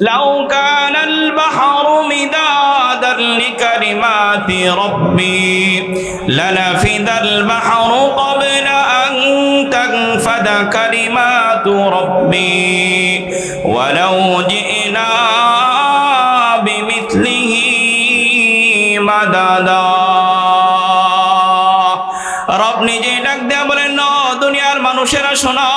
لو كان البحر مدادا لكلمات ربي لنفد البحر قبل أن تنفد كلمات ربي ولو جئنا بمثله مددا রব নিজে ডাক দেয়া বলেন, না দুনিয়ার মানুষেরা শোনো,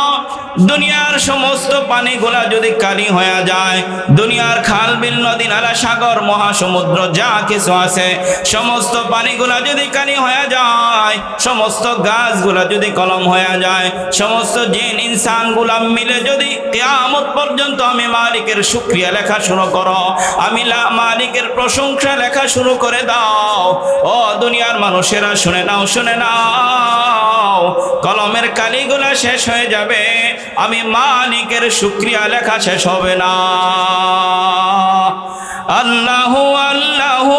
দুনিয়ার সমস্ত পানিগুলা যদি কালি হয়ে যায়, দুনিয়ার খাল বিল নদী নালা সাগর মহাসমুদ্র যা কিছু আছে সমস্ত পানিগুলা যদি কালি হয়ে যায়, সমস্ত গাছগুলা যদি কলম হয়ে যায়, সমস্ত জিন ইনসানগুলা মিলে যদি কিয়ামত পর্যন্ত আমি মালিকের শুকরিয়া লেখা শুরু করো, আমি মালিকের প্রশংসা লেখা শুরু করে দাও, ও দুনিয়ার মানুষেরা শুনে নাও, শুনে নাও, কলমের কালিগুলা শেষ হয়ে যাবে, আমি মালিকের শুকরিয়া লেখা শেষ হবে না। আল্লাহু আল্লাহু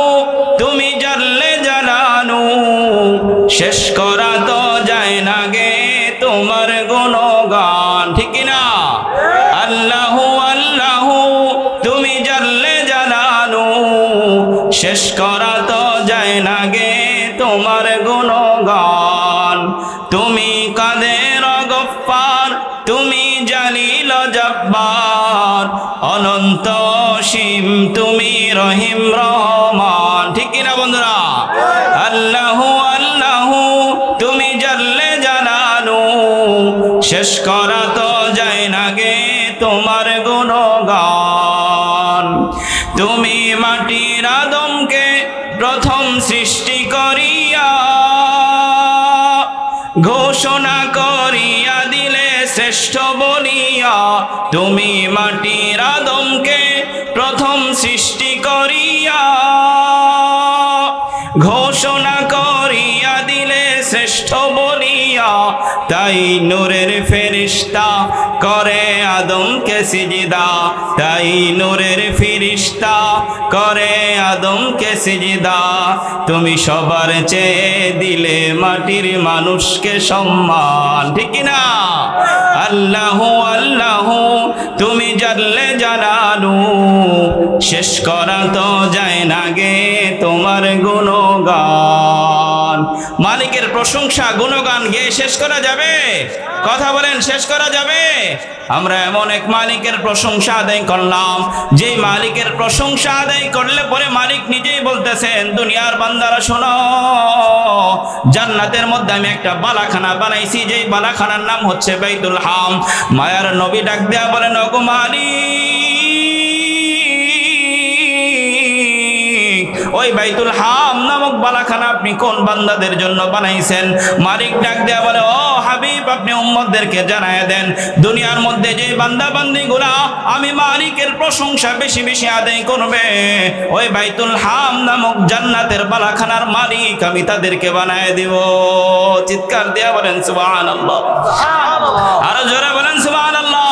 তুমি জাল্লে জালালু, শেষ করা তো যায় না গে তোমার গুণগান, ঠিক না? আল্লাহু আল্লাহু তুমি জাল্লে জালালু, শেষ করা তো যায় না গে তোমার গুণগান। তুমি কাদের গফফার, তুমি জালিল জব্বার, অনন্ত সীম তুমি রহিম রহমান, ঠিক না বন্ধুরা? আল্লাহু আল্লাহু তুমি জাল্লে জালালু, শেষ করা তো যায় না গে তোমার গুণগান। তুমি মাটির আদমকে প্রথম সৃষ্টি করিয়া ঘোষণা করিয়া দিলে শ্রেষ্ঠ বলিয়া, তুমি মাটির আদমকে প্রথম সৃষ্টি করিয়া ঘোষণা করিয়া দিলে শ্রেষ্ঠ বলিয়া, তাই নূরের ফেরেশতা করে আদমকে সিজদা, তাই নূরের ফেরেশতা করে আদমকে সিজদা। তুমি সবার চেয়ে দিলে মাটির মানুষকে সম্মান, ঠিক না? আল্লাহু আল্লাহু তুমি জাল্লে জালালু, শেষ করা তো যায় না গে তোমার গুণগান। মালিকের প্রশংসা গুণগান গেয়ে শেষ করা যাবে? কথা বলেন, শেষ করা যাবে? আমরা এমন এক মালিকের প্রশংসা আদায় করলাম, যেই মালিকের প্রশংসা আদায় করলে পরে মালিক নিজেই বলতেছেন, দুনিয়ার বান্দারা শোনো, জান্নাতের মধ্যে আমি একটা বালাখানা বানাইছি, যেই বালাখানার নাম হচ্ছে বাইতুল হাম। মায়ার নবী ডাক দেয়া বলেন, ওগো মালিক, ওই বাইতুল হাম নামক বালাখানা আপনি কোন বান্দাদের জন্য বানাইছেন? মালিক ডাক দেয়া বলে, ও হাবিব আপনি উম্মতদেরকে জানায় দেন, দুনিয়ার মধ্যে যে বান্দা বান্দিগুলা আমি মালিকের প্রশংসা বেশি বেশি আদায় করবে, ওই বাইতুল হাম নামক জান্নাতের বালাখানার মালিক আমি তাদেরকে বানায় দিব। চিৎকার দেয়া বলেন সুবহানাল্লাহ, আরো জোরে বলেন সুবহানাল্লাহ।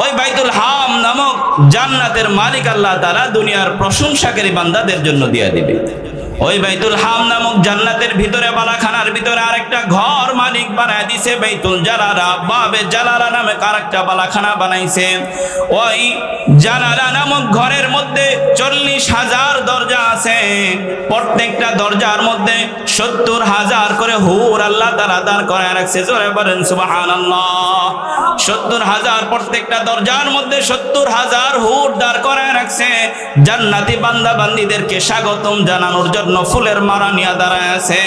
ওই বাইতুল হাম নামক জান্নাতের মালিক আল্লাহ তাআলা দুনিয়ার প্রশংসাকারী বান্দাদের জন্য দিয়ে দিবে। ওই বাইতুল হাম নামক জান্নাতের ভিতরে বালাখানার ভিতরে আরেকটা ঘর মালিক বানায় দিছে, বাইতুল জালালা, বাবে জালালা নামে আরেকটা বালাখানা বানাইছে। ওই জালালা নামক ঘরের মধ্যে 40,000 দরজা আছে, প্রত্যেকটা দরজার মধ্যে 70,000 করে হুর আল্লাহ তাআলা দাঁড় করায় রাখছে। জোরে বলেন সুবহানাল্লাহ। 70,000 প্রত্যেকটা দরজার মধ্যে 70,000 হুর দাঁড় করায় রাখছে। জান্নাতি বান্দা বান্দীদেরকে স্বাগতম জানানোর জন্য ফুলের মালা নিয়ে দাঁড়ায় আছে।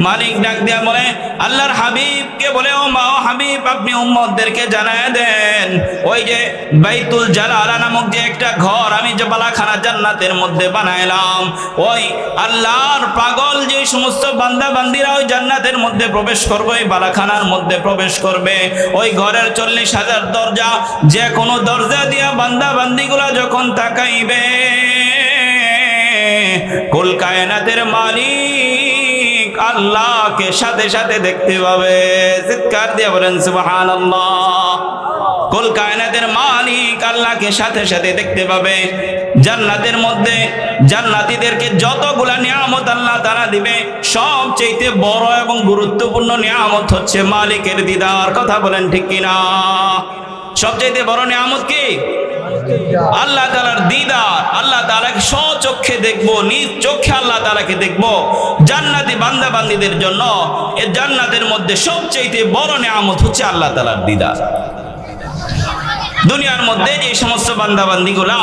মালিক ডাক দিয়া বলে, আল্লাহর হাবিবকে বলে, ও মা হাবিব আপনি উম্মতদেরকে জানায় দেন, ওই যে বাইতুল জালালা নামক যে একটা ঘর আমি যে বালাখানা জান্নাতের মধ্যে বানাইলাম, ওই আল্লাহর পাগল যে সমস্ত বান্দা বান্দিরা ওই জান্নাতের মধ্যে প্রবেশ করবে, ওই বালাখানার মধ্যে প্রবেশ করবে, ওই ঘরের 40,000 দরজা, যে কোনো দরজা দিয়া বান্দা বান্দিগুলা যখন তাকাইবে, কুল কায়নাতের মালিক আল্লাহকে সাথে সাথে দেখতে পাবে। চিৎকার দিয়ে বলেন সুবহানাল্লাহ। কুল কায়নাতের মালিক আল্লাহকে সাথে সাথে দেখতে পাবে। জান্নাতের মধ্যে জান্নাতীদেরকে যতগুলা নিয়ামত আল্লাহ তাআলা দিবে, সবচেয়ে বড় এবং গুরুত্বপূর্ণ নিয়ামত হচ্ছে মালিকের দিদার। কথা বলেন ঠিক কিনা? সবচেয়ে বড় নিয়ামত কি? আল্লাহ তাআলার দিদার, আল্লাহ তাআলাকে স্বচক্ষে দেখবো, নিজ চোখে আল্লাহ তাআলাকে দেখবো। জান্নাতি বান্দা বান্দীদের জন্য এই জান্নাতের মধ্যে সবচেয়ে বড় নিয়ামত হচ্ছে আল্লাহ তাআলার দিদার। দুনিয়ার মধ্যে যে সমস্ত বান্দাবান্দিগুলা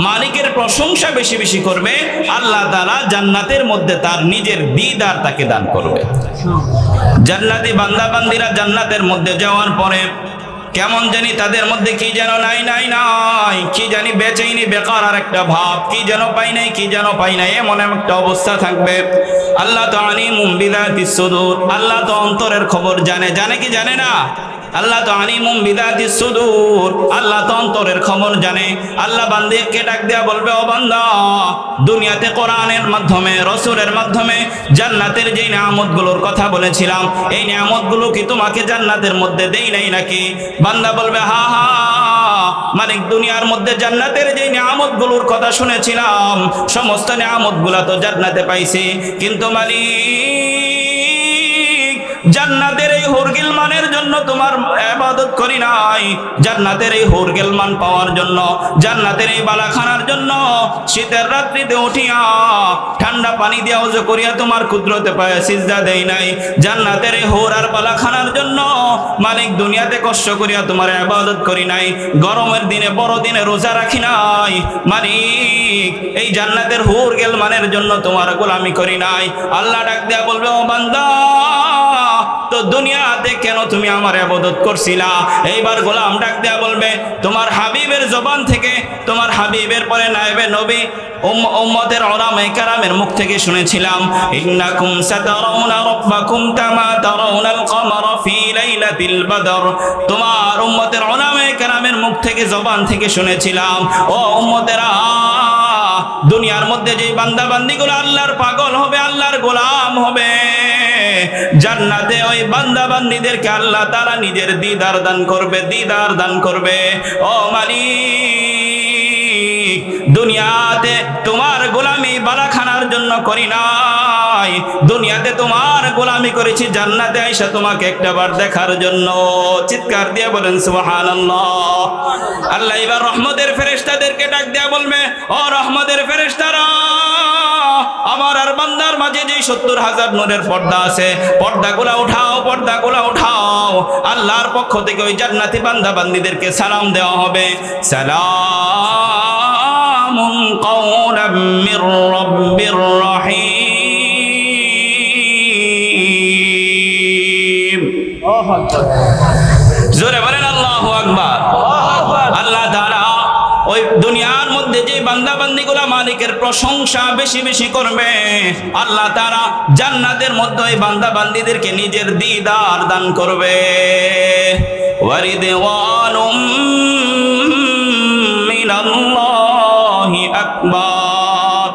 মালিকের প্রশংসা বেশি বেশি করবে, আল্লাহ তাআলা জান্নাতের মধ্যে তার নিজের দিদার তাকে দান করবে। জান্নাতি বান্দাবান্দিরা জান্নাতের মধ্যে যাওয়ার পরে কেমন জানি তাদের মধ্যে কি যেন নাই নাই নাই, কি জানি বেচেইনি বেকার আর একটা ভাব, কি যেন পাই নাই, কি যেন পাই নাই, এমন একটা অবস্থা থাকবে। আল্লাহ তো আলিমুম বিযাতিস সুদূর, আল্লাহ তো অন্তরের খবর জানে, জানে কি জানে না? আল্লাহ তো আলিমুম বিযাতিস সুদূর, আল্লাহ তো অন্তরের খবর জানে। আল্লাহ বান্দাকে ডাক দেয়া বলবে, ও বান্দা, দুনিয়াতে কোরআনের মাধ্যমে, রাসূলের মাধ্যমে জান্নাতের যেই নিয়ামতগুলোর কথা বলেছিলাম, এই নিয়ামতগুলো কি তোমাকে জান্নাতের মধ্যে দেই নাই নাকি? বান্দা বলবে, হা হা মালিক, দুনিয়ার মধ্যে জান্নাতের যে নিয়ামতগুলোর কথা শুনেছিলাম, সমস্ত নিয়ামতগুলা তো জান্নাতে পাইছি, কিন্তু মালিক জান্নাতের এই হুরগিল মানের জন্য তোমার ইবাদত করি নাই। জান্নাতের এই হুরগিল মান পাওয়ার জন্য, জান্নাতের এই বালাখানার জন্য শীতের রাত্রিতে উঠিয়া ঠান্ডা পানি দিয়া ওযু করিয়া তোমার কুদরতে পায়ে সিজদা দেই নাই। জান্নাতের এই হুর আর বালাখানার জন্য মালিক দুনিয়াতে কষ্ট করিয়া তোমার ইবাদত করি নাই। গরমের দিনে বড় দিনে রোজা রাখি নাই। মালিক এই জান্নাতের হুরগিল মানের জন্য তোমার গোলামি করি নাই। আল্লাহ ডাক দেয়া বলবে, ও বান্দা, তো দুনিয়াতে কেন তুমি আমার ইবাদত করছিলা? এইবার গোলাম ডাক দেয়া বলবে, তোমার হাবিবের জবান থেকে, তোমার হাবিবের পরে নায়েবে নবী উম্মতের উলামায়ে কেরামের মুখ থেকে শুনেছিলাম, ইন্নাকুম সাতারাউনা রাব্বাকুম কামা তারাউনাল কমারা ফি লাইলাতিল বদর। তোমার উম্মতের উলামায়ে কেরামের মুখ থেকে, জবান থেকে শুনেছিলাম, ও উম্মতেরা, দুনিয়ার মধ্যে যে বান্দা বান্দিগুলো আল্লাহর পাগল হবে, আল্লাহর গোলাম হবে, জান্নাতে ওই বান্দা বান্দীদেরকে আল্লাহ তাআলা নিজের দিদার দান করবে, দিদার দান করবে। ও মালিক, দুনিয়াতে তোমার গোলামি বালাখানার জন্য করি নাই, দুনিয়াতে তোমার গোলামি করেছি জান্নাতে আইসা তোমাকে একটাবার দেখার জন্য। চিৎকার দিয়ে বলেন সুবহানাল্লাহ। আল্লাহ এবার রহমতের ফেরেশতাদেরকে ডাক দেয়া বলবে, ও রহমতের ফেরেশতারা, আমার আর বান্দার মাঝে যে ৭০,০০০ নূরের পর্দা আছে, পর্দাগুলা উঠাও, পর্দাগুলা উঠাও। আল্লাহর পক্ষ থেকে ওই জান্নাতি বান্দা বান্দীদেরকে সালাম দেওয়া হবে, সালামুন কাওলাম মির রাব্বির রহিম। জোরে বলেন আল্লাহু আকবার। আল্লাহ তাআলা ওই দুনিয়ার মধ্যে যে বান্দা বান্দিগুলা মালিকের প্রশংসা বেশি বেশি করবে, আল্লাহ তাআলা জান্নাতের মধ্যে ওই বান্দা বান্দিদেরকে নিজের দিদার দান করবে। ওয়ারিদওয়ানুম মিনাল্লাহি আকবার।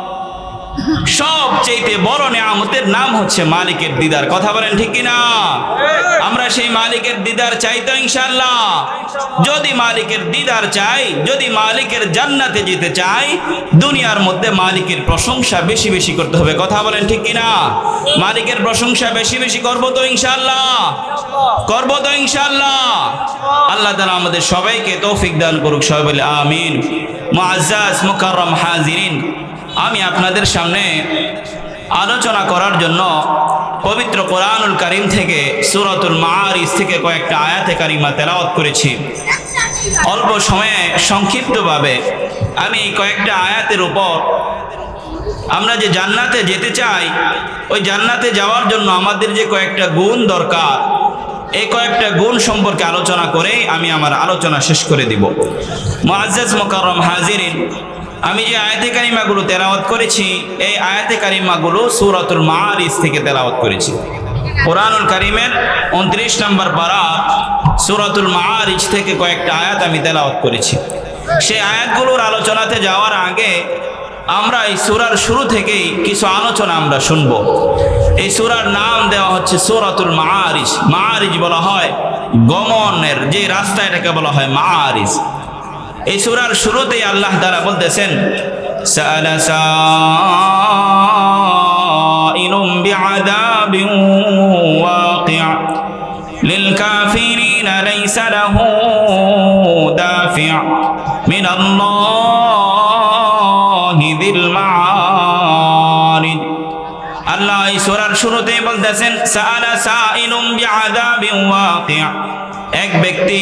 সবচেয়ে বড় নিয়ামতের নাম হচ্ছে মালিকের দিদার। কথা বলেন ঠিক কিনা? আমরা সেই মালিকের দিদার চাই তো ইনশাআল্লাহ? যদি মালিকের দিদার চাই, যদি মালিকের জান্নাতে যেতে চাই, দুনিয়ার মধ্যে মালিকের প্রশংসা বেশি বেশি করতে হবে। কথা বলেন ঠিক কিনা? মালিকের প্রশংসা বেশি বেশি করবো তো ইনশাআল্লাহ? করবো তো ইনশাআল্লাহ? আল্লাহ তাআলা আমাদের সবাইকে তৌফিক দান করুক। সবাই বলে আমিন। মুআজ্জাজ মুকাররম হাজিরিন, আমি আপনাদের সামনে আলোচনা করার জন্য পবিত্র কোরআনুল কারীম থেকে সূরাতুল মাআরিজ থেকে কয়েকটা আয়াতে কারিমা তেলাওয়াত করেছি। অল্প সময়ে সংক্ষিপ্তভাবে আমি এই কয়েকটা আয়াতের উপর আমরা যে জান্নাতে যেতে চাই, ওই জান্নাতে যাওয়ার জন্য আমাদের যে কয়েকটা গুণ দরকার, এই কয়েকটা গুণ সম্পর্কে আলোচনা করে আমি আমার আলোচনা শেষ করে দিব। মুআজ্জাজ মুকাররম হাজিরিন, আমি যে আয়াতে কারিমাগুলো তেলাওয়াত করেছি, এই আয়াতে কারিমাগুলো সূরাতুল মাআরিজ থেকে তেলাওয়াত করেছি। কোরআনুল কারীমের 29 নম্বর পারা সূরাতুল মাআরিজ থেকে কয়েকটা আয়াত আমি তেলাওয়াত করেছি। সেই আয়াতগুলোর আলোচনাতে যাওয়ার আগে আমরা এই সূরার শুরু থেকেই কিছু আলোচনা আমরা শুনব। এই সূরার নাম দেওয়া হচ্ছে সূরাতুল মাআরিজ। মাআরিজ বলা হয় গমনের যে রাস্তা, এটাকে বলা হয় মাআরিজ। এই সূরার শুরুতেই আল্লাহ তাআলা বলতেছেন, সাআলা সাইলুম বিআযাবিন ওয়াকিআ লিল কাফিরিনা লাইসা লাহু দাফি' মিনাল্লাহ বিল্লাহি যিল মাআরিজ। আল্লাহ এই সূরার শুরুতেই বলতেছেন সাআলা সাইলুম বিআযাবিন ওয়াকি'। এক ব্যক্তি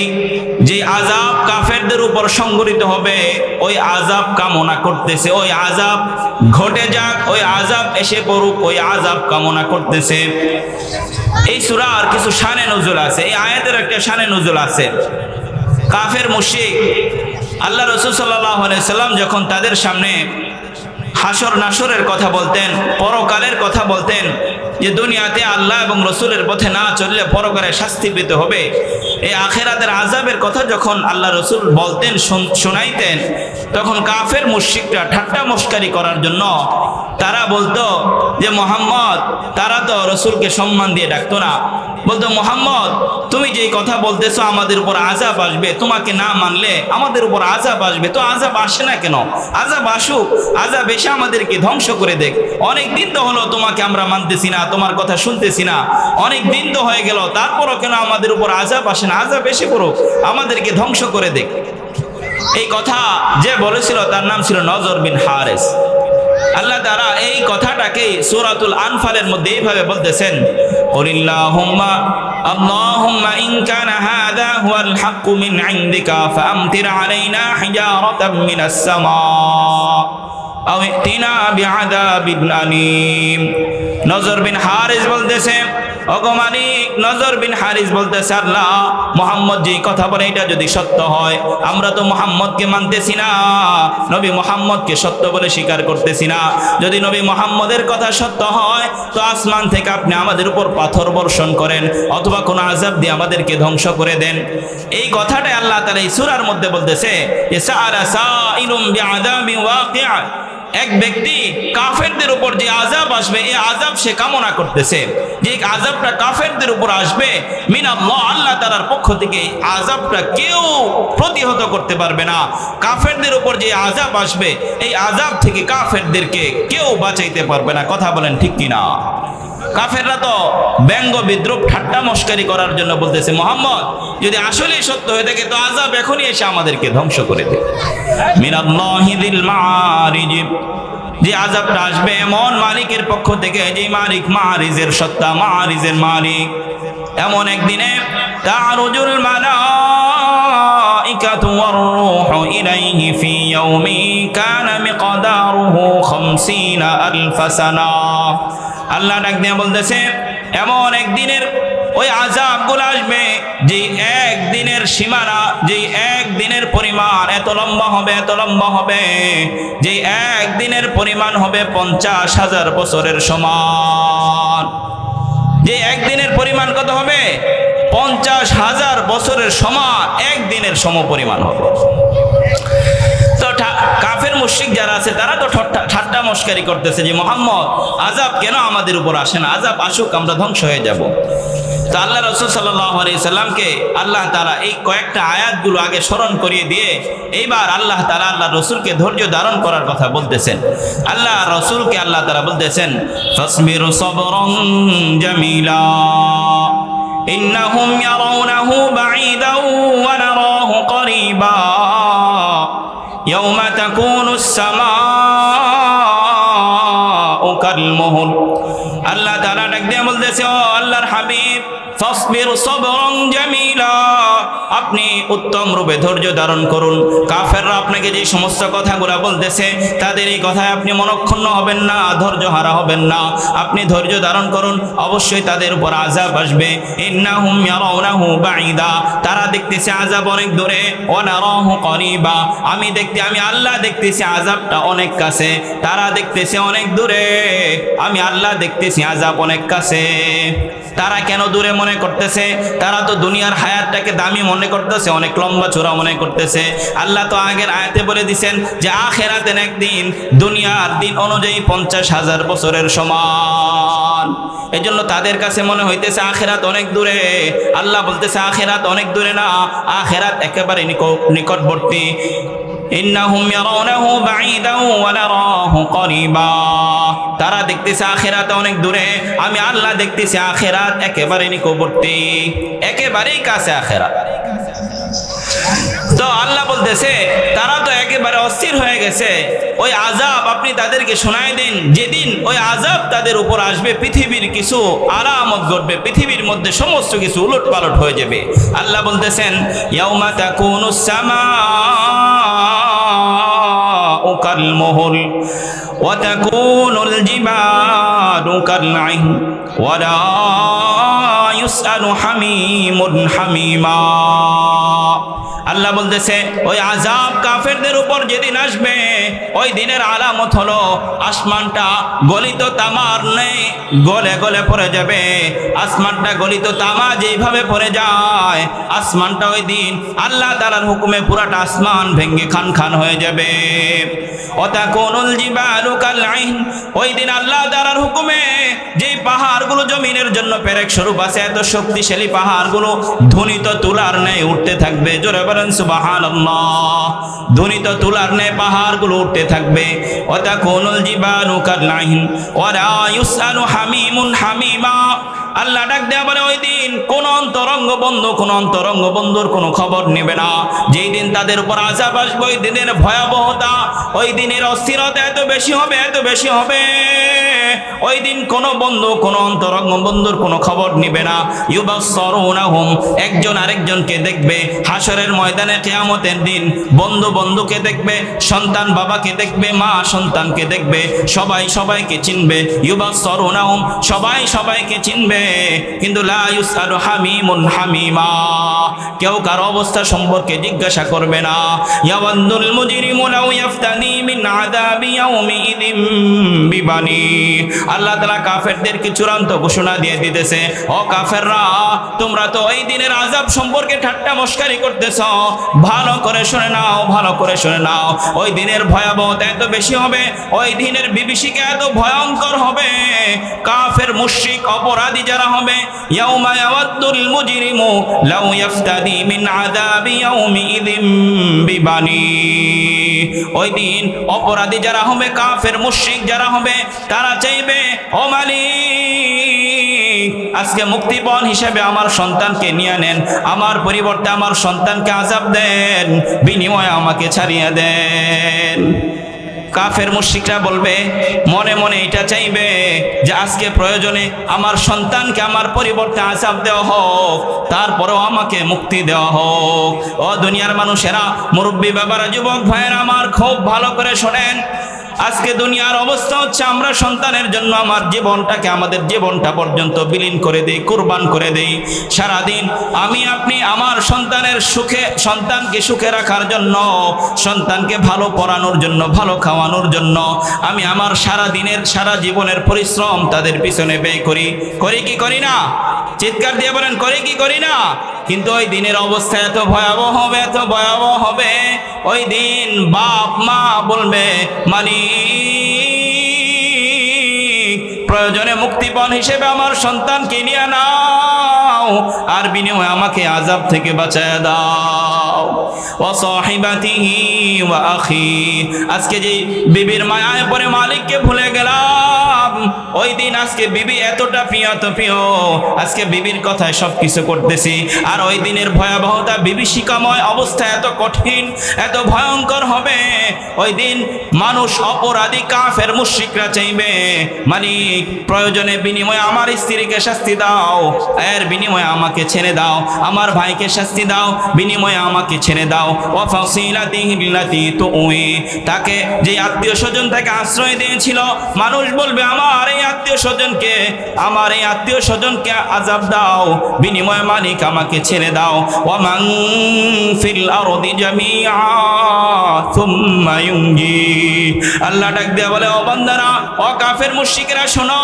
যে আযাব কাফেরদের উপর সংঘটিত হবে ওই আযাব কামনা করতেছে, ওই আযাব ঘটে যাক, ওই আযাব এসে পড়ুক, ওই আযাব কামনা করতেছে। এই সূরার কিছু শানে নুজুল আছে, এই আয়াতের একটা শানে নুজুল আছে। কাফের মুশরিক আল্লাহ রাসূল সাল্লাল্লাহু আলাইহি সাল্লাম যখন তাদের সামনে হাসর নাসরের কথা বলতেন, পরকালের কথা বলতেন, যে দুনিয়াতে আল্লাহ এবং রসুলের পথে না চললে পরকালে শাস্তি পেতে হবে, এই আখিরাতের আযাবের কথা যখন আল্লাহ রসুল বলতেন, শোনাইতেন, তখন কাফের মুশরিকরা ঠাট্টা মস্কারি করার জন্য তারা বলতো যে মুহাম্মদ, তারা তো রসুলকে সম্মান দিয়ে ডাকতো না, বলতো মুহাম্মদ তুমি যেই কথা বলতেছো আমাদের উপর আযাব আসবে, তোমাকে না মানলে আমাদের উপর আযাব আসবে, তো আযাব আসে না কেন? আযাব আসুক, আযাব এসে আমাদেরকে ধ্বংস করে দেখ। অনেক দিন তো হলো তোমাকে আমরা মানতেছি না, তোমার কথা শুনতেছি না, অনেক দিন তো হয়ে গেল, তারপরও কেন আমাদের উপর আযাব আসে না? আযাব এসে পড়ুক, আমাদেরকে ধ্বংস করে দেখ। এই কথা যে বলেছিল তার নাম ছিল নজর বিন হারিস। আল্লাহ তাআলা এই কথাটাকে সূরাতুল আনফালের মধ্যে এইভাবে বলতেছেন, কুলিল্লাহুম্মা আল্লাহুম্মা ইন কানা হাযা হুয়াল হাক্কু মিন ইনদিকা ফাআমতির আলাইনা হিজারাতাম মিনাস সামা আও ইতিনা বিআযাবিন আলীম। নজর বিন হারিস বলতেছে, ওগো মালিক, নজর বিন হারিস বলতেছে, আল্লাহ মুহাম্মদ যে কথা বলে এটা যদি সত্য হয়, আমরা তো মুহাম্মদকে মানতেছি না, নবী মুহাম্মদকে সত্য বলে স্বীকার করতেছি না। যদি নবী মুহাম্মদের কথা সত্য হয় তো আসমান থেকে আপনি আমাদের উপর পাথর বর্ষণ করেন অথবা কোনো আযাব দিয়ে আমাদেরকে ধ্বংস করে দেন। এই কথাটাই আল্লাহ তাআলা এই সূরার মধ্যে বলতেছে যে সাআলা সাইলুম বিআযাবিন ওয়াকি'। এক ব্যক্তি কাফেরদের উপর যে আযাব আসবে এই আযাব সে কামনা করতেছে, যে আযাবটা কাফেরদের উপর আসবে মিনাল্লাহ, আল্লাহ তাআলার পক্ষ থেকে আযাবটা কেউ প্রতিহত করতে পারবে না। কাফেরদের উপর যে আযাব আসবে এই আযাব থেকে কাফেরদেরকে কেউ বাঁচাইতে পারবে না। কথা বলেন ঠিক কিনা? কাফেররা তো ব্যঙ্গ বিদ্রুপ ঠাট্টা মস্কারি করার জন্য বলতেছে, মুহাম্মদ যদি আসলেই সত্য হয়ে থাকে তো আযাব এখনই এসে আমাদেরকে ধ্বংস করে দেয়। মিনাল্লাহি যিল মাআরিজ, যে আযাবটা আসবে এমন মালিকের পক্ষ থেকে, যে মালিক মাআরিজের সত্তা, মাআরিজের মালিক। এমন একদিনে তা'রুজুল মালাইকাতু ওয়ার রূহু ইলাইহি ফি ইয়াউমিন কানা মিকদারুহু 50000 সানা। আল্লাহ ডাক দিয়ে বলতেছে, এমন একদিনের ওই আযাবগুলো আসবে যে একদিনের সীমানা, যে একদিনের পরিমাণ এত লম্বা হবে, এত লম্বা হবে, যে একদিনের পরিমাণ হবে 50,000 বছরের সমান। যে একদিনের পরিমাণ কত হবে? 50,000 বছরের সমান একদিনের সমপরিমাণ হবে। তো কাফের মুশরিক যারা আছে তারা তো ঠাট্টা মস্কারি করতেছে যে মুহাম্মদ আযাব কেন আমাদের উপর আসে না, আযাব আসুক, আমরা ধ্বংস হয়ে যাব। তো আল্লাহ রাসূল সাল্লাল্লাহু আলাইহি সাল্লামকে আল্লাহ তাআলা এই কয়েকটা আয়াতগুলো আগে স্মরণ করিয়ে দিয়ে এইবার আল্লাহ তাআলা আল্লাহ রাসূলকে ধৈর্য ধারণ করার কথা বলতেছেন। আল্লাহ রাসূলকে আল্লাহ তাআলা বলতেছেন, ফাসবিরু সাবরান জামিলা ইন্নাহুম ইয়ারাউনাহু বাঈদান ওয়া নারাহু করিবা ইয়াউমা তাকুনুস সামাউ কালমুহল। আল্লাহ তাআলা ডাক দিয়ে বলতেছে, ও আল্লাহর হাবিব, ফাসবির সাবরান জামিলা, আপনি উত্তম রূপে ধৈর্য ধারণ করুন। কাফেররা আপনাকে যে সমস্ত কথাগুলো বলতেছে তাদের এই কথায় আপনি মনক্ষুণ্ণ হবেন না, ধৈর্য হারা হবেন না, আপনি ধৈর্য ধারণ করুন। অবশ্যই তাদের উপর আযাব আসবে। ইন্নাহুম ইয়ারাউনাহু বাঈদা, তারা দেখতেছে আযাব অনেক দূরে, ওয়া নারাহু করিবা, আমি আল্লাহ দেখতেছি আযাবটা অনেক কাছে, তারা দেখতেছে অনেক দূরে, আমি আল্লাহ দেখতেছি আযাব অনেক কাছে। তারা কেন দূরে মনে করতেছে? তারা তো দুনিয়ার হায়াতটাকে দামি মনে করতেছে, অনেক লম্বা চূড়া মনে করতেছে। আল্লাহ তো আগের আয়াতে বলে দিয়েছেন যে আখিরাতের একদিন দুনিয়ার দিন অনুযায়ী 50,000 বছরের সমান। এজন্য তাদের কাছে মনে হইতেছে আখিরাত অনেক দূরে। আল্লাহ বলতেছে আখিরাত অনেক দূরে না, আখিরাত একেবারে নিকটবর্তী। ইন্নাহুম ইয়ারাউনাহু বাঈদান ওয়া নারাহু করিবা, তারা দেখতেছে আখিরাত অনেক দূরে, আমি আল্লাহ দেখতেছি আখিরাত একেবারে নিকটবর্তী, একেবারেই কাছে আখিরাত। তো আল্লাহ বলতেছে তারা তো একেবারে অস্থির হয়ে গেছে, ওই আযাব আপনি তাদেরকে শোনায় দিন। যেদিন ওই আযাব তাদের উপর আসবে, পৃথিবীর কিছু আলামত ঘটবে, পৃথিবীর মধ্যে সমস্ত কিছু উলটপালট হয়ে যাবে। আল্লাহ বলতেছেন ইয়াউমা তাকুনুস সামাউ কাল মুহল ওয়া তাকুনুল জিবালু কাল আইন ওয়া লা ইউসআলু হামিমুন হামিমা। আল্লাহ বলতেছে ওই আযাব কাফেরদের উপর যেদিন আসবে, ওই দিনের আলামত হলো আসমানটা গলিত তামার নেই গলে গলে পড়ে যাবে। আসমানটা গলিত তামা যেভাবে পড়ে যায়, আসমানটা ওই দিন আল্লাহ তাআলার হুকুমে পুরাটা আসমান ভেঙে খান খান হয়ে যাবে। ওয়াতাকুনুল জিবালু কাল আইন, ওই দিন আল্লাহ তাআলার হুকুমে যে পাহাড়গুলো জমিনের জন্য পেরেক স্বরূপ আছে, এত শক্তিশালী পাহাড়গুলো ধ্বনিত তুলার ন্যায় উঠতে থাকবে। জোরে বলেন সুবহানাল্লাহ। ধ্বনিত তুলার ন্যায় পাহাড়গুলো উঠতে থাকবে। ওয়াতাকুনুল জিবালু কাল আইন ওয়া লা ইউসআলু হামিমুন হামিমা। আল্লাহ ডাক দেয়া বলে ওই দিন কোন অন্তরঙ্গ বন্ধুর কোনো খবর নেবে না। যেই দিন তাদের উপর আযাব আসবে, ওই দিনের ভয়াবহতা, ওই দিনের অস্থিরতা এত বেশি হবে। ওই দিন কোন বন্ধু কোন অন্তরঙ্গ বন্ধুর কোনো খবর নিবে না। ইউবাসসারুনাহুম, একজন আরেকজনকে দেখবে। হাসরের ময়দানে কিয়ামতের দিন বন্ধু বন্ধুকে দেখবে, সন্তান বাবাকে দেখবে, মা সন্তানকে দেখবে, সবাই সবাইকে চিনবে। ইউবাসসারুনাহুম, সবাই সবাইকে চিনবে, কিন্তু লা ইউসআলু হামিমুন হামিমা, কেউ কারো অবস্থা সম্পর্কে জিজ্ঞাসা করবে না। ইয়াওয়াদুল মুজরিমু লাউ ইয়াফতানি মিন আযাবি ইয়াউমিইযিম বিবানি। আল্লাহ তাআলা কাফেরদেরকে চূড়ান্ত ঘোষণা দিয়ে দিতেছে, ও কাফেররা, তোমরা তো ওই দিনের আযাব সম্পর্কে ঠাট্টা মশকারি করতেছ। ভালো করে শুনে নাও, ওই দিনের ভয়াবহতা এত বেশি হবে, ওই দিনের বিভীষিকা এত ভয়ঙ্কর হবে। কাফের মুশরিক অপরাধী যারা হবে, ইয়াউমা ইয়াওয়াদুল মুজরিমু লাউ ইয়াফতাদি মিন আযাবি ইয়াউমিইযিম বিবানি। ওই দিন অপরাধী যারা হবে, কাফের মুশরিক যারা হবে, তারা চাইবে, ও মালিক, আজকে মুক্তিপণ হিসেবে আমার সন্তানকে নিয়ে নেন, আমার পরিবর্তে আমার সন্তানকে আযাব দেন, বিনিময়ে আমাকে ছাড়িয়ে দেন। কাফের মুশরিকরা বলবে, মনে মনে এটা চাইবে যে আজকে প্রয়োজনে আমার সন্তানকে আমার পরিবর্তে আযাব দেওয়া হোক, তারপরেও আমাকে মুক্তি দেওয়া হোক। ও দুনিয়ার মানুষেরা, মুরব্বী বাবারা, যুবক ভাইয়েরা আমার, খুব ভালো করে শোনেন। আজকে দুনিয়ার অবস্থা হচ্ছে আমরা সন্তানের জন্য আমাদের জীবনটা পর্যন্ত বিলীন করে দেই, কুরবান করে দেই। সারাদিন আমি আপনি আমার সন্তানকে সুখে রাখার জন্য, সন্তানকে ভালো পড়ানোর জন্য, ভালো খাওয়ানোর জন্য আমি আমার সারা জীবনের পরিশ্রম তাদের পিছনে ব্যয় করি কি করি না? চিৎকার দিয়ে বলেন, করি না? কিন্তু ওই দিনের অবস্থা এত ভয়াবহ হবে, ওই দিন বাপ মা বলবে, মালিক, প্রয়োজনে মুক্তিপণ হিসেবে আমার সন্তানকে নিয়ে নাও, আর বিনিময়ে আমাকে আযাব থেকে বাঁচায় দাও। ওয়া সাহিবাতিহি ওয়া আখি, আজকে যে বিবির মায়ায় পড়ে মালিককে ভুলে গেলাম, ওই দিন আজকে বিবি এতটা প্রিয়, আজকে বিবির কথায় সবকিছু করতেছি। আর ওই দিনের ভয়াবহতা, বিভীষিকাময় অবস্থা এত কঠিন, এত ভয়ঙ্কর হবে। ওই দিন মানুষ, অপরাধী কাফের মুশরিকরা চাইবে, মালিক, প্রয়োজনে বিনিময়ে আমার স্ত্রীকে শাস্তি দাও, এর বিনিময়ে আমাকে ছেড়ে দাও, আমার ভাইকে শাস্তি দাও, বিনিময়ে আমাকে ছেড়ে দাও। ওয়া ফাসিলাতিহি আল্লাতী তুই, তাকে যে আত্মীয় স্বজন তাকে আশ্রয় দিয়েছিল, মানুষ বলবে, আমার এই আত্মীয় স্বজনকে আযাব দাও, বিনিময়ে মালিক আমাকে ছেড়ে দাও। ওয়া মান ফিল আরদি জামিআ সুম্মা ইউনজি, আল্লাহ ডাক দেয়া বলে, ও বান্দারা, ও কাফের মুশরিকরা, শোনো,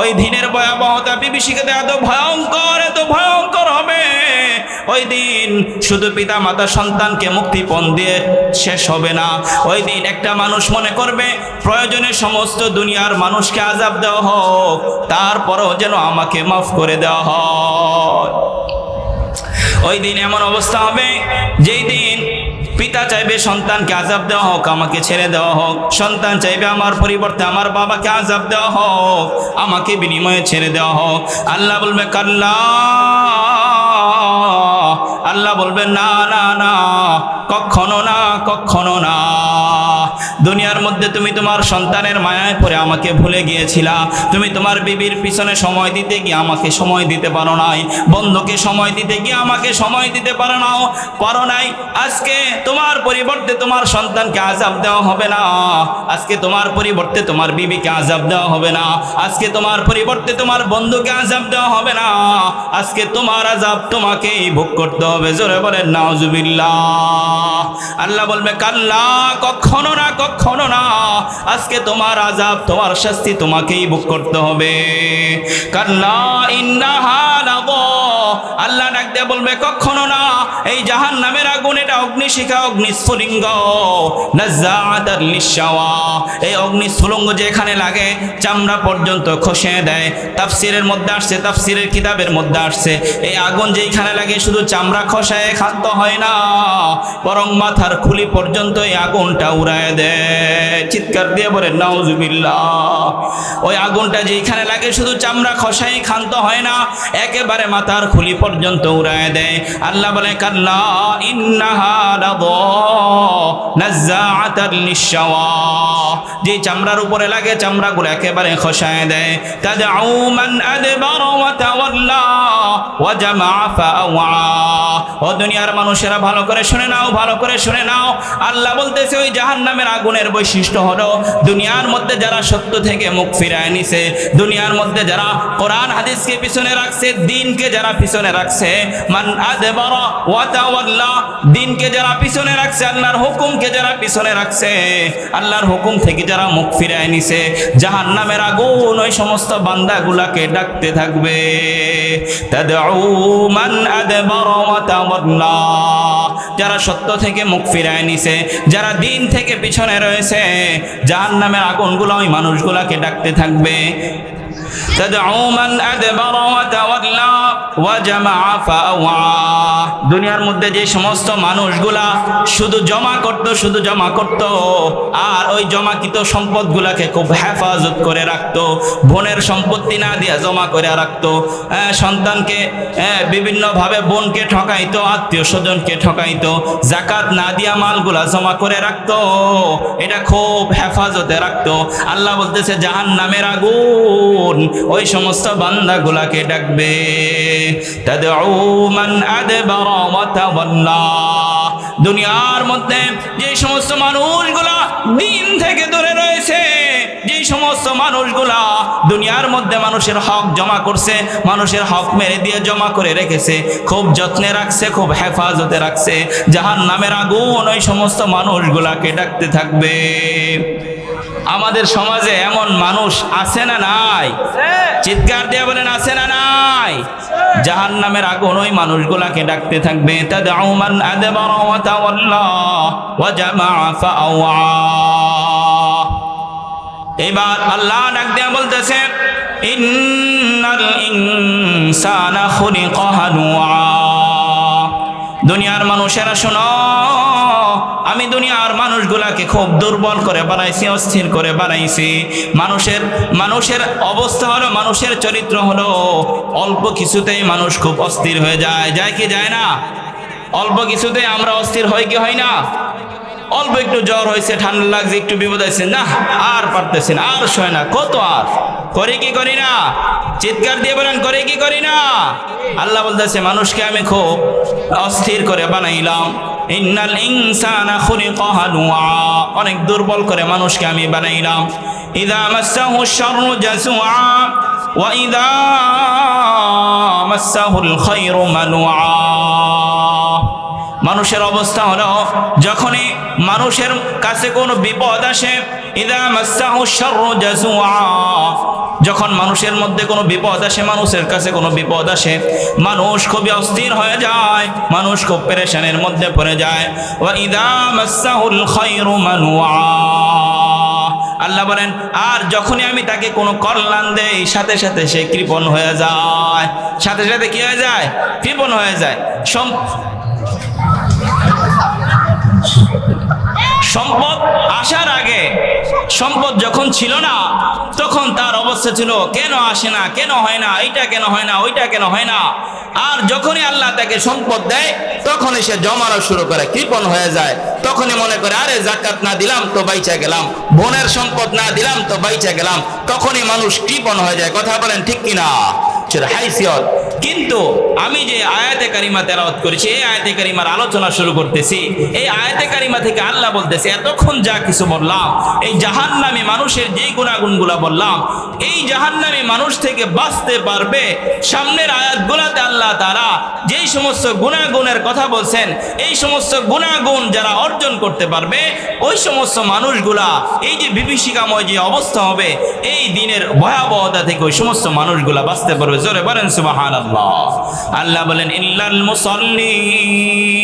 ওই দিনের ভয়াবহতা, বিভীষিকাতে এত ভয়ঙ্কর হবে। ওই দিন শুধু পিতা মাতা সন্তানকে মুক্তিপণ দিয়ে শেষ হবে না। ওই দিন একটা মানুষ মনে করবে, প্রয়োজনে সমস্ত দুনিয়ার মানুষকে আযাব দেওয়া হোক, তারপরেও যেন আমাকে মাফ করে দেওয়া হয়। ওই দিন এমন অবস্থা হবে, যেই দিন পিতা চাইবে সন্তানকে আযাব দেওয়া হোক, আমাকে ছেড়ে দেওয়া হোক, সন্তান চাইবে আমার পরিবর্তে আমার বাবাকে আযাব দেওয়া হোক, আমাকে বিনিময়ে ছেড়ে দেওয়া হোক। আল্লাহ বলবে, কাল্লা, আল্লাহ বলবেন না না না, কখনো না, কখনো না। দুনিয়ার মধ্যে তুমি তোমার সন্তানের মায়ায় পড়ে আমাকে ভুলে গিয়েছিলা, তুমি তোমার বিবির পিছনে সময় দিতে গিয়ে আমাকে সময় দিতে পারো নাই, বন্ধুকে সময় দিতে গিয়ে আমাকে সময় দিতে পারো নাই। আজকে তোমার পরিবর্তে তোমার সন্তানকে আযাব দেওয়া হবে না, আজকে তোমার পরিবর্তে তোমার বিবিকে আযাব দেওয়া হবে না, আজকে তোমার পরিবর্তে তোমার বন্ধুকে আযাব দেওয়া হবে না, আজকে তোমার আযাব তোমাকেই ভোগ করতে হবে। জোরে বলেন নাউজুবিল্লাহ। আল্লাহ বলবে কাল্লা, কখনো না, কখনো না, আজকে তোমার আযাব, তোমার শাস্তি তোমাকেই ভোগ করতে হবে। কাল্লা ইন্নাহা লাযা, আল্লাহ ডাক দিয়ে বলবে কখনো না, এই জাহান্নামের আগুন এটা অগ্নিশিখা, অগ্নিস্ফুলিঙ্গ, নাযাআতাল লিশাওয়া, এই অগ্নিস্ফুলিঙ্গ যেখানে লাগে চামড়া পর্যন্ত খসে দেয়। তাফসীরের মধ্যে আসছে, তাফসীরের কিতাবের মধ্যে আসছে, এই আগুন যেখানে লাগে শুধু চামড়া খসায় ক্ষান্ত হয় না, বরং মাথার খুলি পর্যন্ত এই আগুনটা উড়ায় দেয়। চিৎকার দিয়ে বলেন নাউজুবিল্লাহ। ওই আগুনটা যেখানে লাগে শুধু চামড়া খসায় ক্ষান্ত হয় না, একেবারে মাথার খুলি পর্যন্ত উড়ায় দেয়। আল্লাহ বলে কাল্লা ইন্নাহা লাযা নাযাআতাল লিশাওয়া, যে চামড়ার উপরে লাগে চামড়াগুলো একেবারে খসায় দেয়। তাদউ মান আদবারা ওয়া তাওয়াল্লা ওয়া জামাআ ফাআওয়া। ও দুনিয়ার মানুষেরা ভালো করে শুনে নাও, ভালো করে শুনে নাও। আল্লাহ বলতেছে ওই জাহান্নামের আগুনের বৈশিষ্ট্য হলো দুনিয়ার মধ্যে যারা সত্য থেকে মুখ ফিরায় নিছে, দুনিয়ার মধ্যে যারা কোরআন হাদিসকে পিছনে রাখছে, দ্বীনকে যারা পিছনে রাখছে, মান আদবারা ওয়া তাওয়াল্লা, দ্বীনকে যারা পিছনে রাখছে, আল্লাহর হুকুমকে যারা পিছনে রাখছে, আল্লাহর হুকুম থেকে যারা মুখ ফিরায় নিছে, জাহান্নামের আগুন ওই সমস্ত বান্দাগুলাকে ডাকতে থাকবে। তাদউ মান আদবারা ওয়া তাওয়াল্লা, যারা সত্য থেকে মুখ ফিরায় নিছে, যারা দ্বীন থেকে পিছনে রয়েছে, জাহান্নামের আগুনগুলো ওই মানুষগুলাকে ডাকতে থাকবে। তাদউ মান আদবারা ওয়া তাওয়াল্লা ওয়া জামাআ ফাআওয়া। দুনিয়ার মধ্যে যে সমস্ত মানুষগুলা শুধু জমা করত আর ওই জমাকৃত সম্পদগুলাকে খুব হেফাজত করে রাখতো, বোনের সম্পত্তি না দিয়া জমা করে রাখতো, সন্তানকে বিভিন্নভাবে বোনকে ঠকাইতো, আত্মীয় স্বজনকে ঠকাইতো, যাকাত না দিয়া মালগুলা জমা করে রাখতো, এটা খুব হেফাজতে রাখতো। আল্লাহ বলতেছে জাহান্নামের আগুন ওই সমস্ত বান্দাগুলাকে ডাকবে। তাদউ মান আদবারা ওয়া তাওয়াল্লা। দুনিয়ার মধ্যে যে সমস্ত মানুষগুলা দ্বীন থেকে দূরে রয়েছে, যে সমস্ত মানুষগুলা দুনিয়ার মধ্যে মানুষের হক জমা করছে, মানুষের হক মেরে দিয়ে জমা করে রেখেছে, খুব যত্নে রাখছে, খুব হেফাজতে রাখছে, জাহান্নামের আগুন ওই সমস্ত মানুষগুলাকে ডাকতে থাকবে। আমাদের সমাজে এমন মানুষ আছে না নাই? চিৎকার দিয়ে বলেন আছে না নাই? জাহান্নামের আগুন ওই মানুষগুলাকে ডাকতে থাকবে। তাদউ মান আদবারা ওয়া তাওয়াল্লা ওয়া জামাআ ফাআওয়া। এবার আল্লাহ ডাক দিয়ে বলতেছে ইন্নাল ইনসানা খুলিকা হালুআ। দুনিয়ার মানুষেরা শোনো, আমি দুনিয়ার মানুষগুলাকে খুব দুর্বল করে বানাইছি, অস্থির করে বানাইছি। মানুষের অবস্থা হলো, মানুষের চরিত্র হলো অল্প কিছুতেই মানুষ খুব অস্থির হয়ে যায়। যায় কি যায় না? অল্প কিছুতেই আমরা অস্থির হই কি হয় না? অল্প একটু জ্বর হয়েছে, ঠান্ডা লাগছে, একটু বিপদ হয়েছে, না আর পারতেছি না, আর সয় না, কত আর করি কি করি না? চিৎকার দিয়ে বলেন করি কি করি না? আল্লাহ বলতেছে মানুষকে আমি খুব অস্থির করে বানাইলাম। ইন্নাল ইনসানা খুলিকা হালুআ, অনেক দুর্বল করে মানুষকে আমি বানাইলাম। ইযা মাসসাহু শাররু জাযুআ ওয়া ইযা মাসসাহুল খায়রু মানুআ। মানুষের অবস্থা হলো যখনই মানুষের কাছে কোনো বিপদ আসে, ইযা মাসসাহু শাররু জাযুআ, যখন মানুষের মধ্যে কোনো বিপদ আসে, মানুষের কাছে কোনো বিপদ আসে, মানুষ খুবই অস্থির হয়ে যায়, মানুষ খুব পেরেশানের মধ্যে পড়ে যায়। ওয়া ইযা মাসসাহুল খায়রু মানুআ, আল্লাহ বলেন আর যখনই আমি তাকে কোনো কল্যাণ দেই, সাথে সাথে সে কৃপণ হয়ে যায়। সাথে সাথে কি হয়ে যায়? কৃপণ হয়ে যায়। সম্পদ আসার আগে সম্পদ যখন ছিল না তখন তার অবস্থা ছিল কেন আসে না, কেন হয় না, এইটা কেন হয় না, ওইটা কেন হয় না। আর যখনই আল্লাহ তাকে সম্পদ দেয় তখনই সে জমানো শুরু করে, কৃপণ হয়ে যায়। তখনই মনে করে আরে জাকাত না দিলাম তো বাইচা গেলাম, বোনের সম্পদ না দিলাম তো বাইচা গেলাম। তখনই মানুষ কৃপণ হয়ে যায়। কথা বলেন ঠিক কিনা? হাইসিয়ত। কিন্তু আমি যে আয়াতে কারিমা তেলাওয়াত করেছি, এই আয়াতে কারিমার আলোচনা শুরু করতেছি। এই আয়াতে কারিমা থেকে আল্লাহ বলতেছে, এতক্ষণ যা কিছু বললাম, এই জাহান্নামী মানুষের যে গুণাগুণগুলা বললাম, এই জাহান্নামী মানুষ থেকে বাঁচতে পারবে। সামনের আয়াতগুলাতে আল্লাহ তাআলা যেই সমস্ত গুণাগুণের কথা বলছেন, এই সমস্ত গুণাগুণ যারা অর্জন করতে পারবে, ওই সমস্ত মানুষগুলা এই যে বিভীষিকাময় যে অবস্থা হবে, এই দিনের ভয়াবহতা থেকে ওই সমস্ত মানুষগুলা বাঁচতে পারবে। জোরে বলেন সুবহানাল্লাহ। আল্লাহ বলেন ইল্লাল মুসাল্লিন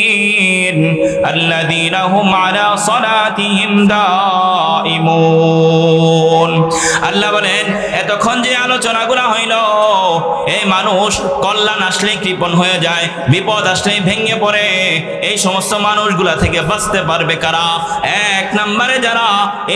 আল্লাযীনা হুম আলা সালাতিহিম দাঈমুন। আল্লাহ বলেন এতক্ষণ যে আলোচনাগুলো হইল, এই মানুষ কল্যাণ আসলেই কৃপণ হয়ে যায়, বিপদ আসলেই ভেঙে পড়ে। এই সমস্ত মানুষগুলা থেকে বাঁচতে পারবে কারা? এক নম্বরে যারা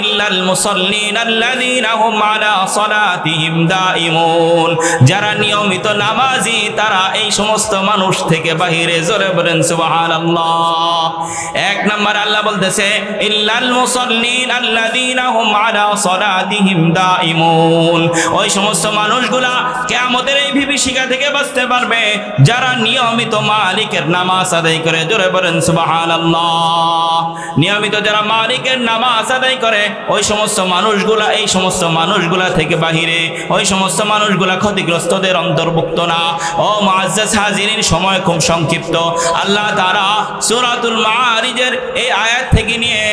ইল্লাল মুসাল্লিন আল্লাযীনা হুম আলা সালাতিহিম দাঈমুন, যারা নিয়মিত নামাজি, তারা এই সমস্ত মানুষ থেকে বাহিরে। জোরে বলেন সুবহানাল্লাহ। এক নম্বর আল্লাহ বলতেছে ইল্লাল মুসাল্লিন আল্লাযীনা হুম আলা সালাতিহিম দাঈমুন, ওই সমস্ত মানুষগুলা কিয়ামতের এই বিভীষিকা থেকে বাঁচতে পারবে যারা নিয়মিত মালিকের নামাজ আদায় করে। জোরে বলেন সুবহানাল্লাহ। নিয়মিত যারা মালিকের নামাজ আদায় করে, ওই সমস্ত মানুষগুলা এই সমস্ত মানুষগুলা থেকে বাহিরে। ওই সমস্ত মানুষগুলা ক্ষতিগ্রস্তদের অন্তর্ভুক্ত না। ও মুআজ্জাজ হাজিরিন, সময় খুব সংক্ষিপ্ত। আল্লাহ তাআলা সূরাতুল মাআরিজের এই আয়াত থেকে নিয়ে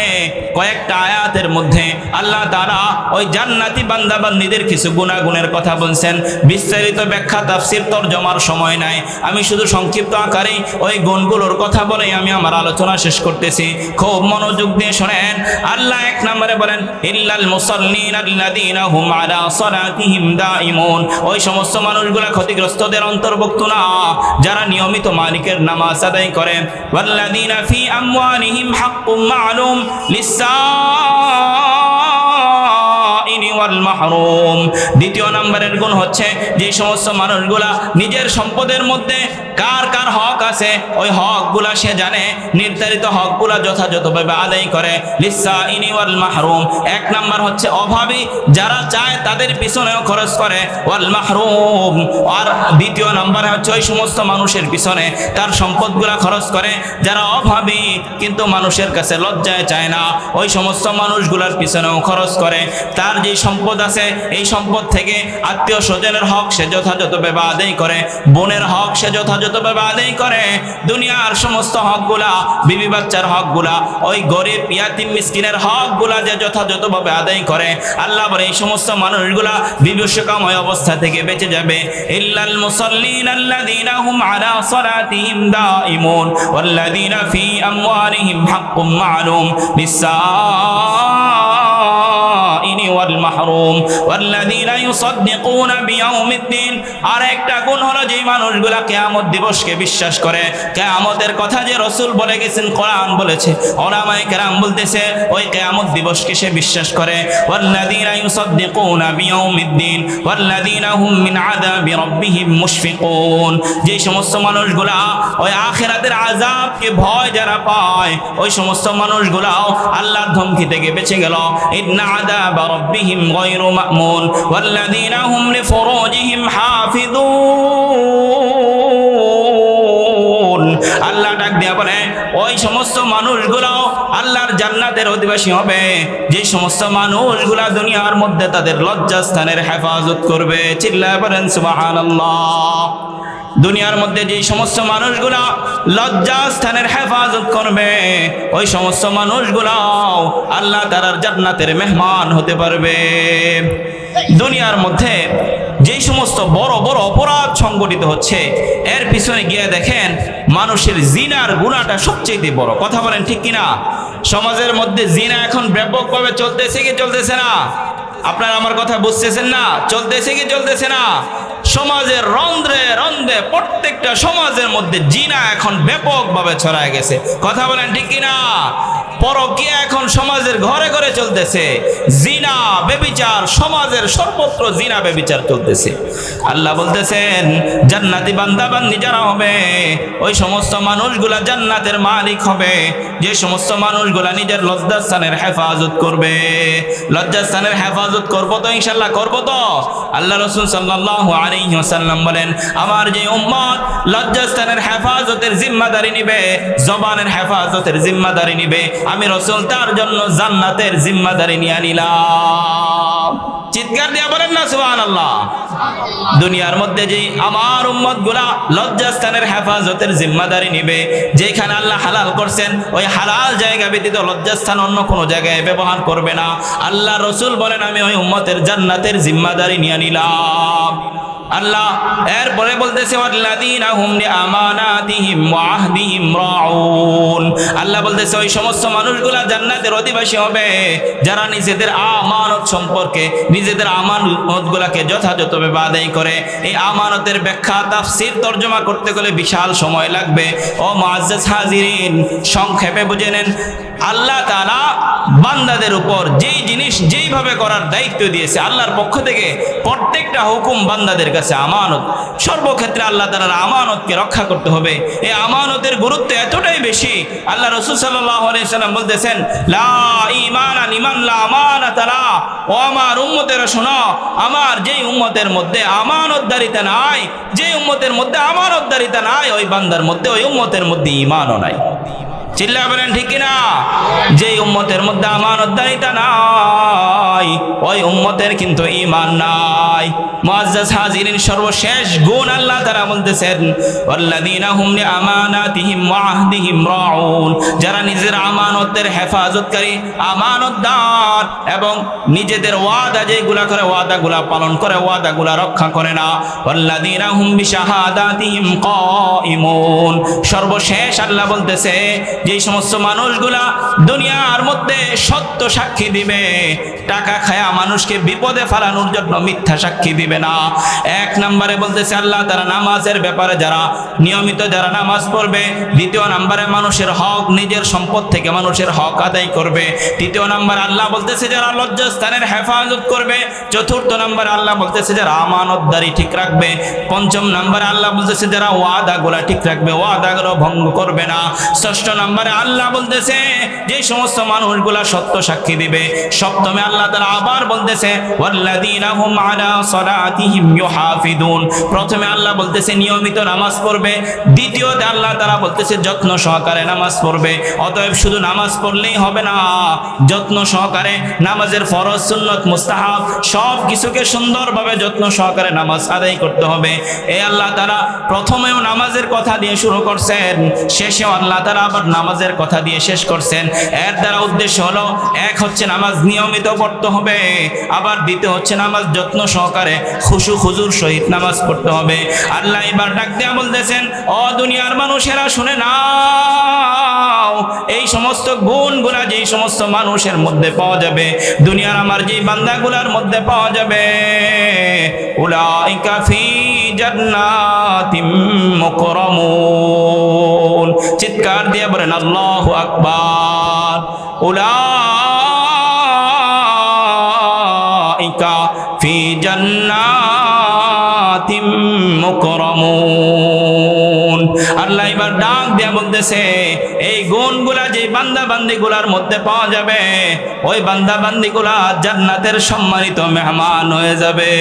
কয়েকটা আয়াতের মধ্যে আল্লাহ তাআলা ওই জান্নাতি বান্দাবান্দীদের কিছু গুণাগুণের কথা বলছেন। বিস্তারিত ব্যাখ্যা তাফসীর তরজমার সময় নাই, আমি শুধু সংক্ষিপ্ত আকারে ওই গুণগুলোর কথা বলে আমি আমার আলোচনা শেষ করতেছি। খুব মনোযোগ দিয়ে শোনেন। আল্লাহ এক নম্বরে বলেন ইল্লাল মুসাল্লিন আল্লাযীনা হুম আলা সালাতিহিম দাঈমুন, ওই সমস্ত মানুষগুলা ক্ষতিগ্রস্তদের অন্তর্ভুক্ত না যারা নিয়মিত মালিকের নামাজ আদায় করে। ওয়াল্লাযীনা ফি আমওয়ালিহিম হাক্কুম মা'লুম লিস-সাইলি ওয়াল মাহরুম। দ্বিতীয় নম্বরের গুণ হচ্ছে যে সমস্ত মানুষগুলা নিজের সম্পদের মধ্যে কার কার হক আছে, ওই হকগুলা সে জানে, নির্ধারিত হকগুলা যথাযথভাবে আদায় করে। লিস-সাইলি ওয়াল মাহরুম, এক নাম্বার হচ্ছে অভাবী, যারা চায় তাদের পিছনেও খরচ করে। ওয়াল মাহরুম, আর দ্বিতীয় নাম্বার হচ্ছে ওই সমস্ত মানুষের পিছনে তার সম্পদগুলা খরচ করে যারা অভাবী কিন্তু মানুষের কাছে লজ্জায় চায় না, ওই সমস্ত মানুষগুলার পিছনেও খরচ করে। তার যে সম্পদ আছে, এই সম্পদ থেকে আত্মীয় স্বজনের হক সে যথাযথভাবে আদায় করে, বোনের হক সে যথাযথভাবে আদায় করে। দুনিয়ার সমস্ত হকগুলা, বিবি বাচ্চার হকগুলা, ওই গরিব ইয়াতিম মিসকিনের হকগুলা যে যথাযথভাবে আদায় করে, আল্লাহ বলে এই সমস্ত মানুষগুলা বিভীষিকাময় অবস্থা থেকে বেঁচে যাবে। ইল্লাল মুসাল্লিন আল্লাযীনা হুম আলা সালাতিহিম দাঈমুন ওয়াল্লাযীনা ফি আমওয়ালিহিম হাক্কুম মা'লুম লিস-সাইলি ওয়াল মাহরুম ওয়াল্লাযীনা ইউসাদ্দিকুনা বিয়াউমিদ্দিন। আর একটা গুণ হলো যে মানুষগুলা কিয়ামত দিবসকে বিশ্বাস করে, কিয়ামতের কথা যে রাসূল বলে গেছেন, কোরআন বলেছে, উলামায়ে কেরাম বলতেছে ওই কিয়ামত দিবসকে সে বিশ্বাস করে। ওয়াল্লাযীনা ইউসাদ্দিকুনা বিয়াউমিদ্দিন ওয়াল্লাযীনা হুম মিন আযাবি রাব্বিহিম মুশফিকুন, যে সমস্ত মানুষগুলা ওই আখিরাতের আযাবকে ভয় যারা পায়, ওই সমস্ত মানুষগুলাও আল্লাহর ধমকি থেকে বেঁচে গেল। ইন্না আযাবা রাব্বিহিম গায়রু মা'মুন ওয়াল্লাযীনা হুম লিফুরুজিহিম হাফিযুন। আল্লাহ ডাক দিয়া বলে ওই সমস্ত মানুষগুলাও আল্লাহর জান্নাতের অধিবাসী হবে, যে সমস্ত মানুষগুলা দুনিয়ার মধ্যে তাদের লজ্জাস্থানের হেফাজত করবে। চিল্লায় বলেন সুবহানাল্লাহ। দুনিয়ার মধ্যে যে সমস্ত মানুষগুলা লজ্জাস্থানের হেফাজত করবে, ওই সমস্ত মানুষগুলাও আল্লাহ তাআলার জান্নাতের মেহমান হতে পারবে। দুনিয়ার মধ্যে যেই সমস্ত বড় বড় অপরাধ সংগঠিত হচ্ছে, এর পিছনে গিয়ে দেখেন মানুষের জিনার গুনাহটা সবচেয়ে বড়। কথা বলেন ঠিক কিনা? সমাজের মধ্যে জিনা এখন ব্যাপকভাবে চলতেছে কি চলতেছে না? আপনারা আমার কথা বুঝতেছেন না? চলতেছে কি চলতেছে না? সমাজের রন্ধ্রে রন্ধ্রে প্রত্যেকটা সমাজের মধ্যে জিনা এখন ব্যাপকভাবে ছড়ায় গেছে। কথা বলেন ঠিক কিনা? পরকীয়া এখন সমাজের ঘরে ঘরে চলতেছে, জিনা ব্যভিচার, সমাজের সর্বত্র জিনা ব্যভিচার চলতেছে। আল্লাহ বলতেছেন জান্নাতি বান্দা বান্দি যারা হবে ওই সমস্ত মানুষগুলা জান্নাতের মালিক হবে, যে সমস্ত মানুষগুলা নিজের লজ্জাস্থানের হেফাজত করবে। লজ্জাস্থানের হেফাজত করবো তো ইনশাআল্লাহ, করবো তো। আল্লাহ রাসূল সাল্লাল্লাহু আলাইহি ওয়াসাল্লাম বলেন আমার যে উম্মত লজ্জাস্থানের হেফাজতের জিম্মাদারি নিবে, জবানের হেফাজতের জিম্মাদারি নিবে, আমি রাসূল তার জন্য জান্নাতের জিম্মাদারি নিয়ে নিলাম। চিৎকার দিয়ে বলেন না সুবহানাল্লাহ। দুনিয়ার মধ্যে যে আমার উম্মতগুলা লজ্জাস্থানের হেফাজতের জিম্মাদারি নিবে, যেখানে আল্লাহ হালাল করছেন ওই হালাল জায়গা ব্যতীত লজ্জাস্থান অন্য কোনো জায়গায় ব্যবহার করবে না। আল্লাহ রাসূল বলেন আমি ওই উম্মতের জান্নাতের জিম্মাদারি নিয়ে নিলাম। আল্লাহ এরপরে বলতেছে ওয়াল্লাযীনা হুম লিআমানাতিহিম ওয়া আহদিহিম রাউন। আল্লাহ বলতেছে ওই সমস্ত মানুষগুলা জান্নাতের অধিবাসী হবে যারা নিজেদের আমানত সম্পর্কে, নিজেদের আমানতগুলোকে যথাযথভাবে আদায় করে। এই আমানতের ব্যাখ্যা তাফসীর তরজমা করতে গেলে বিশাল সময় লাগবে। ও মুআজ্জাজ হাজিরিন, সংক্ষেপে বুঝে নেন, আল্লাহ তাআলা বান্দাদের উপর যেই জিনিস যেইভাবে করার দায়িত্ব দিয়েছে আল্লাহর পক্ষ থেকে প্রত্যেকটা হুকুম বান্দাদের কাছে আমানত। সর্বক্ষেত্রে আল্লাহ তাআলার আমানতকে রক্ষা করতে হবে। এই আমানতের গুরুত্ব এতটাই বেশি, আল্লাহ রাসূল সাল্লাল্লাহু আলাইহি সাল্লাম বলতেছেন লা ঈমানা লিমান লা আমানাতা লা। ও আমার উম্মতেরা শোনো, আমার যেই উম্মতের মধ্যে আমানতদারিতা নাই, যেই উম্মতের মধ্যে আমানতদারিতা নাই ওই বান্দার মধ্যে, ওই উম্মতের মধ্যে ঈমানও নাই। চিল্লা বলেন ঠিক কিনা? যেই উম্মতের মধ্যে আমানতদারিতা নাই ওই উম্মতের কিন্তু ঈমান নাই। মুআজ্জাজ হাজিরিন, সর্বশেষ গুণ আল্লাহ তাআলা বলতেছেন ওয়াল্লাযীনা হুম লিআমানাতিহিম ওয়া আহদিহিম রাউন। যারা নিজের আমানতের হেফাজতকারী, আমানতদার এবং নিজেদের ওয়াদা যেগুলা করে ওয়াদাগুলা পালন করে, ওয়াদাগুলা রক্ষা করে না। ওয়াল্লাযীনা হুম বিশাহাদাতিহিম কায়িমুন। সর্বশেষ আল্লাহ বলতেছে যে সমস্ত মানুষগুলা দুনিয়ার মধ্যে সত্য সাক্ষী দিবে, টাকা খায়া মানুষকে বিপদে ফেলানোর জন্য মিথ্যা সাক্ষী দিবে না। এক নম্বরে বলতেছে আল্লাহ তারা নামাজের ব্যাপারে যারা নিয়মিত যারা নামাজ পড়বে। দ্বিতীয় নম্বরে মানুষের হক, নিজের সম্পদ থেকে মানুষের হক আদায় করবে। তৃতীয় নম্বরে আল্লাহ বলতেছে যারা লজ্জাস্থানের হেফাজত করবে। চতুর্থ নম্বরে আল্লাহ বলতেছে যারা আমানতদারি ঠিক রাখবে। পঞ্চম নম্বরে আল্লাহ বলতেছে যারা ওয়াদাগুলা ঠিক রাখবে, ওয়াদাগুলো ভঙ্গ করবে না। ষষ্ঠ নম্বরে আল্লাহ বলতেছে যে সমস্ত মানুষগুলা সত্য সাক্ষী দিবে। সপ্তমে আল্লাহ তাআলা আবার বলতেছে ওয়াল্লাযীনা হুম আলা সালাতিহিম ইউহাফিদুন। প্রথমে আল্লাহ বলতেছে নিয়মিত নামাজ পড়বে, দ্বিতীয়তে আল্লাহ তাআলা বলতেছে যত্ন সহকারে নামাজ পড়বে। অতএব শুধু নামাজ পড়লেই হবে না, যত্ন সহকারে নামাজের ফরজ, সুন্নত, মুস্তাহাব সব কিছুকে সুন্দরভাবে যত্ন সহকারে নামাজ আদায় করতে হবে। এই আল্লাহ তাআলা প্রথমেও নামাজের কথা দিয়ে শুরু করছেন, শেষেও আল্লাহ তাআলা আবার নামাজের কথা দিয়ে শেষ করছেন। এর দ্বারা উদ্দেশ্য হলো এক হচ্ছে নামাজ নিয়মিত পড়তে হবে, আবার দ্বিতীয় হচ্ছে নামাজ যত্ন সহকারে খুশু খুজুর সহিত নামাজ পড়তে হবে। আল্লাহ এবার ডাক দেয়া বলতেছেন ও দুনিয়ার মানুষেরা শুনে নাও, এই সমস্ত গুণগুলা যেই সমস্ত মানুষের মধ্যে পাওয়া যাবে, দুনিয়ার আমার যেই বান্দাগুলার মধ্যে পাওয়া যাবে, উলাইকা ফি জান্নাতিম মুকরামুন। চিৎকার দিয়ে বলেন আল্লাহু আকবার। উলাইকা ফি জান্নাতিম মুকরামুন। আল্লাহ এবার ডাক দিয়ে বলতেছে এই গুণগুলা যে বান্দা বান্দিগুলার মধ্যে পাওয়া যাবে ওই বান্দা বান্দিগুলা জান্নাতের সম্মানিত মেহমান হয়ে যাবে।